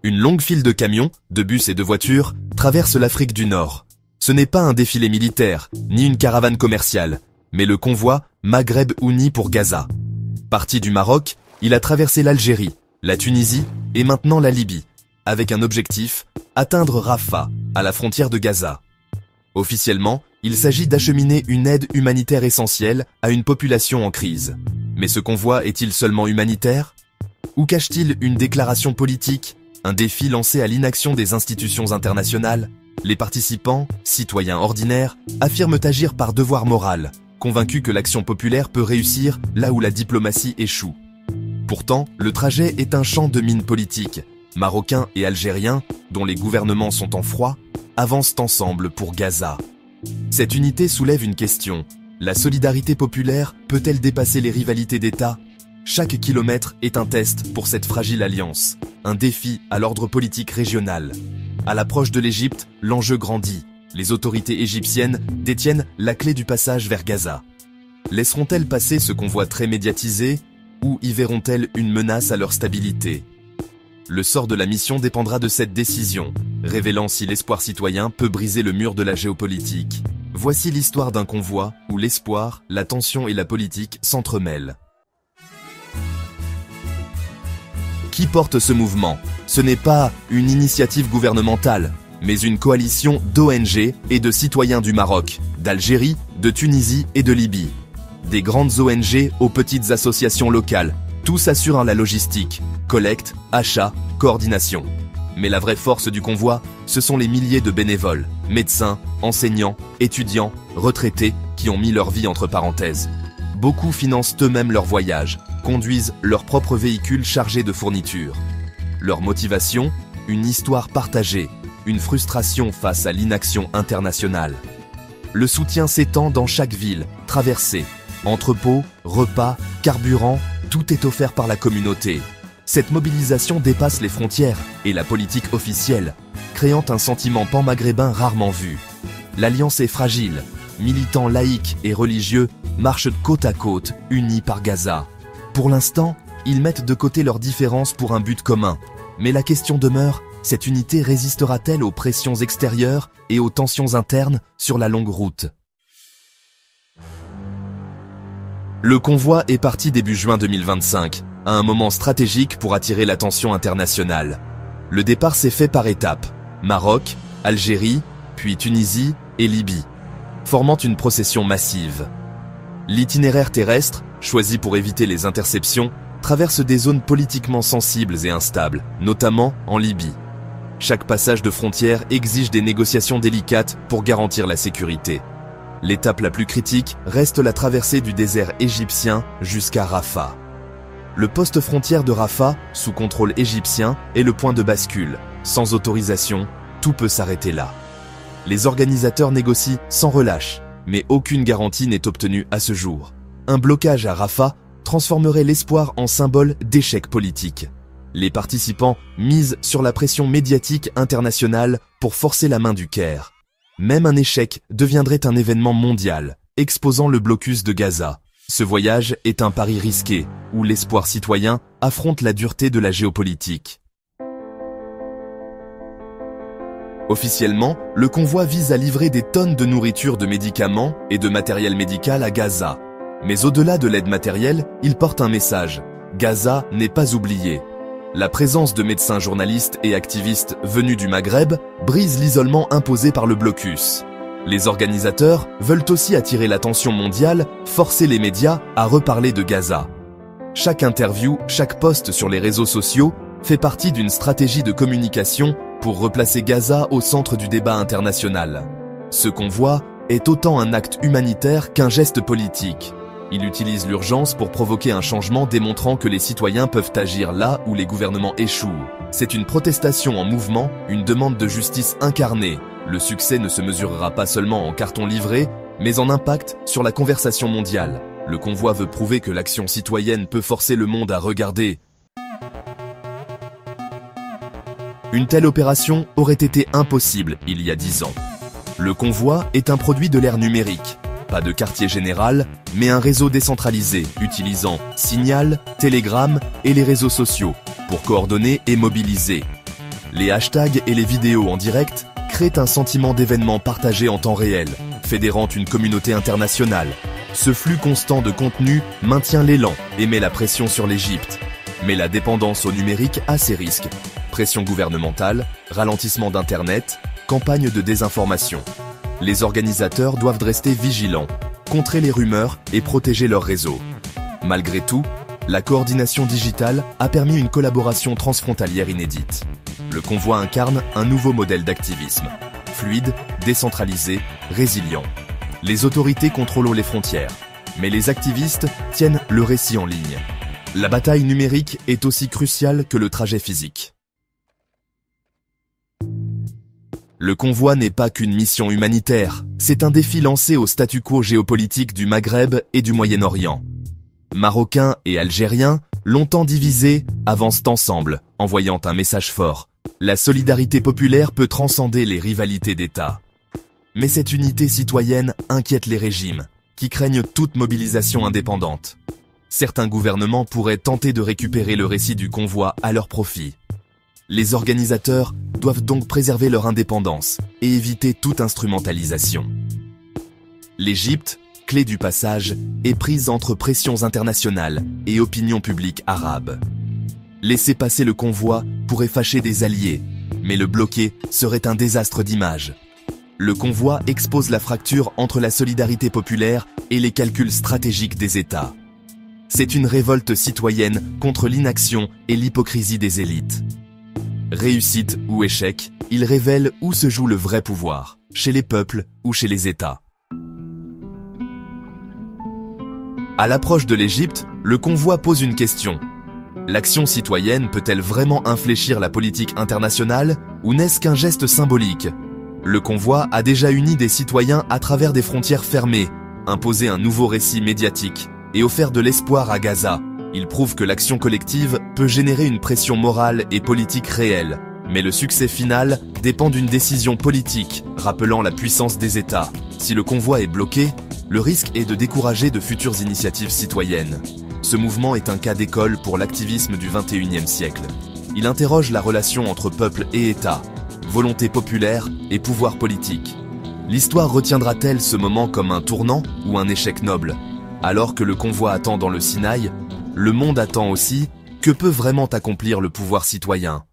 Une longue file de camions, de bus et de voitures traverse l'Afrique du Nord. Ce n'est pas un défilé militaire, ni une caravane commerciale, mais le convoi Maghreb uni pour Gaza. Parti du Maroc, il a traversé l'Algérie, la Tunisie et maintenant la Libye, avec un objectif, atteindre Rafah, à la frontière de Gaza. Officiellement, il s'agit d'acheminer une aide humanitaire essentielle à une population en crise. Mais ce convoi est-il seulement humanitaire? Ou cache-t-il une déclaration politique, un défi lancé à l'inaction des institutions internationales? Les participants, citoyens ordinaires, affirment agir par devoir moral, convaincus que l'action populaire peut réussir là où la diplomatie échoue. Pourtant, le trajet est un champ de mines politiques. Marocains et Algériens, dont les gouvernements sont en froid, avancent ensemble pour Gaza. Cette unité soulève une question. La solidarité populaire peut-elle dépasser les rivalités d'État? Chaque kilomètre est un test pour cette fragile alliance, un défi à l'ordre politique régional. À l'approche de l'Égypte, l'enjeu grandit. Les autorités égyptiennes détiennent la clé du passage vers Gaza. Laisseront-elles passer ce convoi très médiatisé ou y verront-elles une menace à leur stabilité? Le sort de la mission dépendra de cette décision, révélant si l'espoir citoyen peut briser le mur de la géopolitique. Voici l'histoire d'un convoi où l'espoir, la tension et la politique s'entremêlent. Qui porte ce mouvement? Ce n'est pas une initiative gouvernementale, mais une coalition d'ONG et de citoyens du Maroc, d'Algérie, de Tunisie et de Libye. Des grandes ONG aux petites associations locales, tous assurent la logistique, collecte, achat, coordination. Mais la vraie force du convoi, ce sont les milliers de bénévoles, médecins, enseignants, étudiants, retraités qui ont mis leur vie entre parenthèses. Beaucoup financent eux-mêmes leur voyage, conduisent leurs propres véhicules chargés de fournitures. Leur motivation, une histoire partagée, une frustration face à l'inaction internationale. Le soutien s'étend dans chaque ville, traversée. Entrepôts, repas, carburant, tout est offert par la communauté. Cette mobilisation dépasse les frontières et la politique officielle, créant un sentiment pan-maghrébin rarement vu. L'alliance est fragile, militants laïcs et religieux marchent côte à côte, unis par Gaza. Pour l'instant, ils mettent de côté leurs différences pour un but commun. Mais la question demeure, cette unité résistera-t-elle aux pressions extérieures et aux tensions internes sur la longue route? Le convoi est parti début juin 2025, à un moment stratégique pour attirer l'attention internationale. Le départ s'est fait par étapes, Maroc, Algérie, puis Tunisie et Libye, formant une procession massive. L'itinéraire terrestre, choisi pour éviter les interceptions, traverse des zones politiquement sensibles et instables, notamment en Libye. Chaque passage de frontière exige des négociations délicates pour garantir la sécurité. L'étape la plus critique reste la traversée du désert égyptien jusqu'à Rafah. Le poste frontière de Rafah, sous contrôle égyptien, est le point de bascule. Sans autorisation, tout peut s'arrêter là. Les organisateurs négocient sans relâche, mais aucune garantie n'est obtenue à ce jour. Un blocage à Rafah transformerait l'espoir en symbole d'échec politique. Les participants misent sur la pression médiatique internationale pour forcer la main du Caire. Même un échec deviendrait un événement mondial, exposant le blocus de Gaza. Ce voyage est un pari risqué, où l'espoir citoyen affronte la dureté de la géopolitique. Officiellement, le convoi vise à livrer des tonnes de nourriture, de médicaments et de matériel médical à Gaza. Mais au-delà de l'aide matérielle, il porte un message. Gaza n'est pas oublié. La présence de médecins, journalistes et activistes venus du Maghreb brise l'isolement imposé par le blocus. Les organisateurs veulent aussi attirer l'attention mondiale, forcer les médias à reparler de Gaza. Chaque interview, chaque post sur les réseaux sociaux fait partie d'une stratégie de communication pour replacer Gaza au centre du débat international. Ce convoi est autant un acte humanitaire qu'un geste politique. Il utilise l'urgence pour provoquer un changement démontrant que les citoyens peuvent agir là où les gouvernements échouent. C'est une protestation en mouvement, une demande de justice incarnée. Le succès ne se mesurera pas seulement en carton livré, mais en impact sur la conversation mondiale. Le convoi veut prouver que l'action citoyenne peut forcer le monde à regarder. Une telle opération aurait été impossible il y a 10 ans. Le convoi est un produit de l'ère numérique. Pas de quartier général, mais un réseau décentralisé, utilisant Signal, Telegram et les réseaux sociaux pour coordonner et mobiliser. Les hashtags et les vidéos en direct créent un sentiment d'événement partagé en temps réel, fédérant une communauté internationale. Ce flux constant de contenu maintient l'élan et met la pression sur l'Égypte. Mais la dépendance au numérique a ses risques. Pression gouvernementale, ralentissement d'Internet, campagne de désinformation. Les organisateurs doivent rester vigilants, contrer les rumeurs et protéger leur réseau. Malgré tout, la coordination digitale a permis une collaboration transfrontalière inédite. Le convoi incarne un nouveau modèle d'activisme, fluide, décentralisé, résilient. Les autorités contrôlent les frontières, mais les activistes tiennent le récit en ligne. La bataille numérique est aussi cruciale que le trajet physique. Le convoi n'est pas qu'une mission humanitaire, c'est un défi lancé au statu quo géopolitique du Maghreb et du Moyen-Orient. Marocains et Algériens, longtemps divisés, avancent ensemble, envoyant un message fort. La solidarité populaire peut transcender les rivalités d'État. Mais cette unité citoyenne inquiète les régimes, qui craignent toute mobilisation indépendante. Certains gouvernements pourraient tenter de récupérer le récit du convoi à leur profit. Les organisateurs doivent donc préserver leur indépendance et éviter toute instrumentalisation. L'Égypte, clé du passage, est prise entre pressions internationales et opinion publique arabe. Laisser passer le convoi pourrait fâcher des alliés, mais le bloquer serait un désastre d'image. Le convoi expose la fracture entre la solidarité populaire et les calculs stratégiques des États. C'est une révolte citoyenne contre l'inaction et l'hypocrisie des élites. Réussite ou échec, il révèle où se joue le vrai pouvoir, chez les peuples ou chez les États. À l'approche de l'Égypte, le convoi pose une question. L'action citoyenne peut-elle vraiment infléchir la politique internationale ou n'est-ce qu'un geste symbolique? Le convoi a déjà uni des citoyens à travers des frontières fermées, imposé un nouveau récit médiatique et offert de l'espoir à Gaza. Il prouve que l'action collective peut générer une pression morale et politique réelle. Mais le succès final dépend d'une décision politique, rappelant la puissance des États. Si le convoi est bloqué, le risque est de décourager de futures initiatives citoyennes. Ce mouvement est un cas d'école pour l'activisme du XXIe siècle. Il interroge la relation entre peuple et État, volonté populaire et pouvoir politique. L'histoire retiendra-t-elle ce moment comme un tournant ou un échec noble? Alors que le convoi attend dans le Sinaï, le monde attend aussi. Que peut vraiment accomplir le pouvoir citoyen?